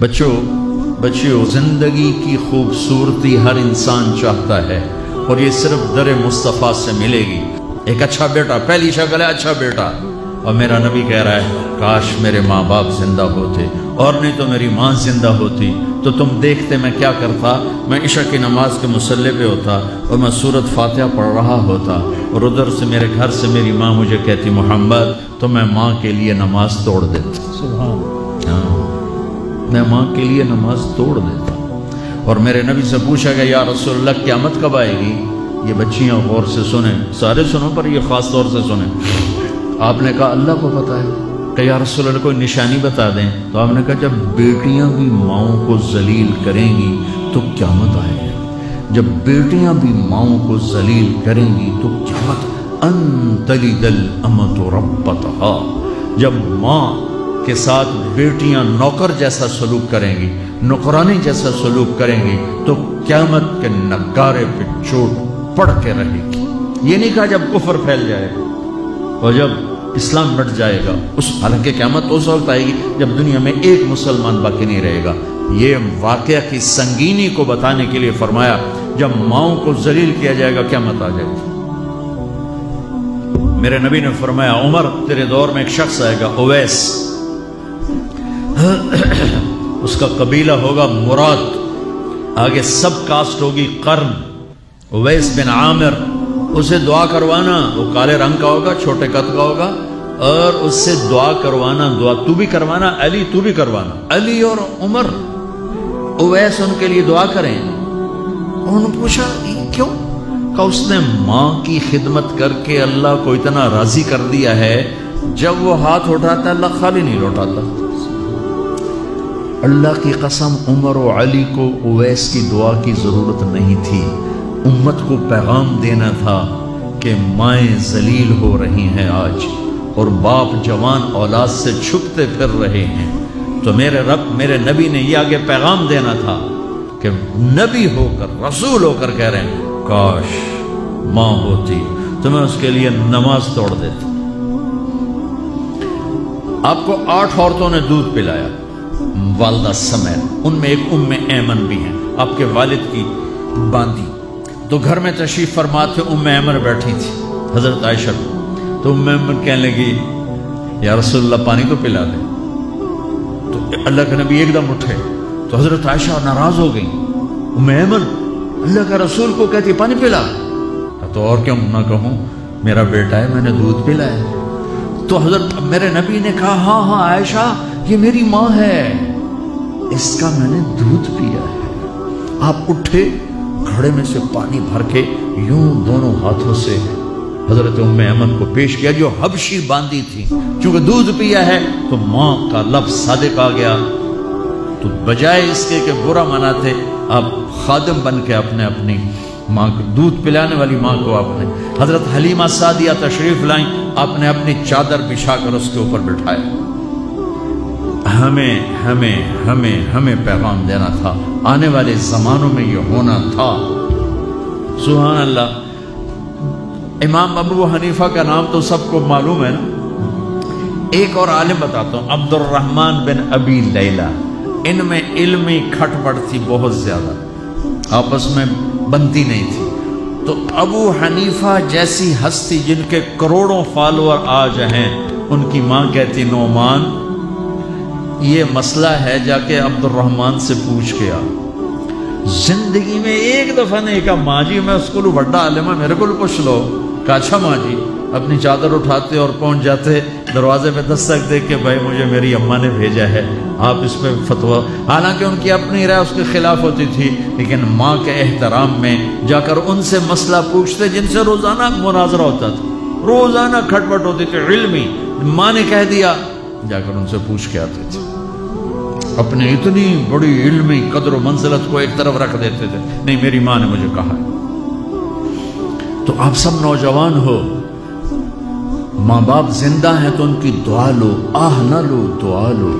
بچوں زندگی کی خوبصورتی ہر انسان چاہتا ہے، اور یہ صرف در مصطفیٰ سے ملے گی۔ ایک اچھا بیٹا، پہلی شکل ہے اچھا بیٹا، اور میرا نبی کہہ رہا ہے کاش میرے ماں باپ زندہ ہوتے، اور نہیں تو میری ماں زندہ ہوتی تو تم دیکھتے میں کیا کرتا۔ میں عشاء کی نماز کے مصلی پہ ہوتا اور میں سورۃ فاتحہ پڑھ رہا ہوتا، اور ادھر سے میرے گھر سے میری ماں مجھے کہتی محمد، تو میں ماں کے لیے نماز توڑ دیتا۔ ہاں، میں ماں کے لیے نماز توڑ دیتا۔ اور میرے نبی سے پوچھا گیا یا رسول اللہ قیامت کب آئے گی؟ یہ بچیاں غور سے سنیں، سارے سنو پر یہ خاص طور سے سنیں۔ آپ نے کہا اللہ کو پتہ ہے۔ کہ یا رسول اللہ کوئی نشانی بتا دیں۔ تو آپ نے کہا جب بیٹیاں بھی ماؤں کو ذلیل کریں گی تو قیامت آئے گی۔ جب بیٹیاں بھی ماؤں کو ذلیل کریں گی تو قیامت ان تلد الامۃ ربتہا، جب ماں کے ساتھ بیٹیاں نوکر جیسا سلوک کریں گی، نوکرانی جیسا سلوک کریں گی تو قیامت کے نگارے پہ چوٹ پڑ کے رہے گی۔ یہ نہیں کہا جب کفر پھیل جائے گا اور جب اسلام مٹ جائے گا، حالانکہ قیامت اس وقت آئے گی جب دنیا میں ایک مسلمان باقی نہیں رہے گا۔ یہ واقعہ کی سنگینی کو بتانے کے لیے فرمایا جب ماؤں کو ذلیل کیا جائے گا قیامت آ جائے گی۔ میرے نبی نے فرمایا عمر تیرے دور میں ایک شخص آئے گا اویس، اس کا قبیلہ ہوگا مراد، آگے سب کاسٹ ہوگی قرن، اویس بن عامر، اسے دعا کروانا، وہ کالے رنگ کا ہوگا، چھوٹے قد کا ہوگا، اور اس سے دعا کروانا، دعا تو بھی کروانا، علی تو بھی کروانا، علی اور عمر اویس ان کے لیے دعا کریں۔ انہوں نے پوچھا کیوں؟ کہ اس نے ماں کی خدمت کر کے اللہ کو اتنا راضی کر دیا ہے، جب وہ ہاتھ اٹھاتا اللہ خالی نہیں لوٹاتا۔ اللہ کی قسم عمر و علی کو اویس کی دعا کی ضرورت نہیں تھی، امت کو پیغام دینا تھا کہ مائیں ذلیل ہو رہی ہیں آج، اور باپ جوان اولاد سے چھپتے پھر رہے ہیں، تو میرے رب میرے نبی نے یہ آگے پیغام دینا تھا کہ نبی ہو کر رسول ہو کر کہہ رہے ہیں کاش ماں ہوتی تو میں اس کے لیے نماز توڑ دیتا۔ آپ کو 8 عورتوں نے دودھ پلایا والدہ سمیت، ان میں ایک ام ایمن بھی ہیں، آپ کے والد کی باندھی۔ تو گھر میں تشریف فرما تھے، ام ایمن بیٹھی تھی حضرت عائشہ، تو ام ایمن کہنے لگی یا رسول اللہ پانی تو پلا دے۔ تو اللہ کے نبی ایک دم اٹھے تو حضرت عائشہ ناراض ہو گئی، ام ایمن اللہ کا رسول کو کہتی پانی پلا، تو اور کیوں نہ کہوں میرا بیٹا ہے، میں نے دودھ پلایا۔ تو حضرت میرے نبی نے کہا ہاں ہاں عائشہ یہ میری ماں ہے، اس کا میں نے دودھ پیا ہے۔ آپ اٹھے، گھڑے میں سے پانی بھر کے یوں دونوں ہاتھوں سے حضرت ام ایمن کو پیش کیا جو حبشی باندھی تھی، چونکہ دودھ پیا ہے تو ماں کا لفظ صادق آ گیا، تو بجائے اس کے کہ برا مناتے آپ خادم بن کے اپنی ماں کو دودھ پلانے والی ماں کو آپ نے حضرت حلیمہ سعدیہ تشریف لائیں، آپ نے اپنی چادر بچھا کر اس کے اوپر بٹھایا۔ ہمیں پیغام دینا تھا، آنے والے زمانوں میں یہ ہونا تھا۔ سبحان اللہ۔ امام ابو حنیفہ کا نام تو سب کو معلوم ہے نا، ایک اور عالم بتاتا ہوں، عبد الرحمن بن ابی لیلہ، ان میں علمی کھٹ پٹ تھی بہت زیادہ، آپس میں بنتی نہیں تھی۔ تو ابو حنیفہ جیسی ہستی جن کے کروڑوں فالوور آج ہیں، ان کی ماں کہتی نعمان یہ مسئلہ ہے جا کے عبد الرحمن سے پوچھ کے آ۔ زندگی میں ایک دفعہ نہیں کہا ماں جی میں اس کو بڑا عالم ہے میرے کو پوچھ لو، کہا اچھا ماں جی، اپنی چادر اٹھاتے اور پہنچ جاتے، دروازے پہ دستک دے کے بھائی مجھے میری اماں نے بھیجا ہے، آپ اس پہ فتویٰ، حالانکہ ان کی اپنی رائے اس کے خلاف ہوتی تھی، لیکن ماں کے احترام میں جا کر ان سے مسئلہ پوچھتے جن سے روزانہ مناظرہ ہوتا تھا، روزانہ کھٹ پٹ ہوتی تھی علمی، ماں نے کہہ دیا جا کر ان سے پوچھ کے آتے تھے، اپنے اتنی بڑی علمی قدر و منزلت کو ایک طرف رکھ دیتے تھے، نہیں میری ماں نے مجھے کہا ہے۔ تو آپ سب نوجوان ہو، ماں باپ زندہ ہیں تو ان کی دعا لو، آہ نہ لو، دعا لو۔